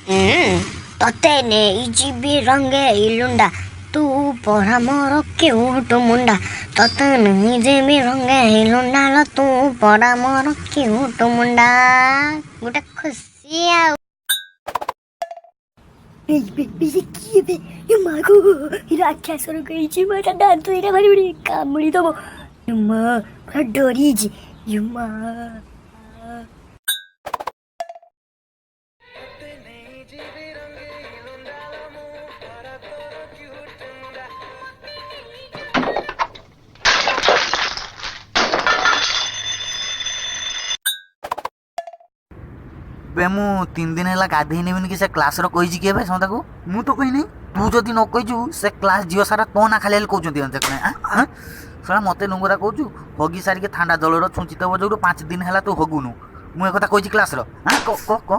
ତତେ ନେଇଯିବି ରଙ୍ଗେଇ ଲୁଣ୍ଡା, ତୁ ପରା ମୋର କ୍ୟୁଟ ମୁଣ୍ଡା। ତତେ ନେଇଯିବି ରଙ୍ଗେଇ ଲୁଣ୍ଡା, ତୁ ପରା ମୋର କ୍ୟୁଟ ମୁଣ୍ଡା। ଗୋଟେ ଖୁସି ଆଉ। ମାଗୋ ରାକ୍ଷାସର କହିଛି ତା ଦାନ୍ତ ଏଇଟା ଭାରି ବଡ଼ି କାମୁଡ଼ି ଦବ। ମା ପୁରା ଡରିଛି। ମା ବେ ମୁଁ 3 ଦିନ ହେଲା ଗାଧେଇ ନେବିନି କି ସେ କ୍ଲାସ୍ର କହିଛି କିଏ ଭାଇ ସମସ୍ତଙ୍କୁ? ମୁଁ ତ କହିନି। ତୁ ଯଦି ନ କହିଛୁ ସେ କ୍ଲାସ୍ ଝିଅ ସାରା ତୋ ନା ଖାଲି ହେଲେ କହୁଛନ୍ତି ଶୁଣା ମୋତେ ନୁଙ୍ଗୁରା କହୁଛୁ। ହଗି ସାରିକି ଥାଣ୍ଡା ଜଳର ଛୁଞ୍ଚି ଦେବ ଯୋଉଠୁ 5 ଦିନ ହେଲା ତୁ ହଗୁନୁ। ମୁଁ ଏ କଥା କହିଛି କ୍ଲାସ୍ର? କହ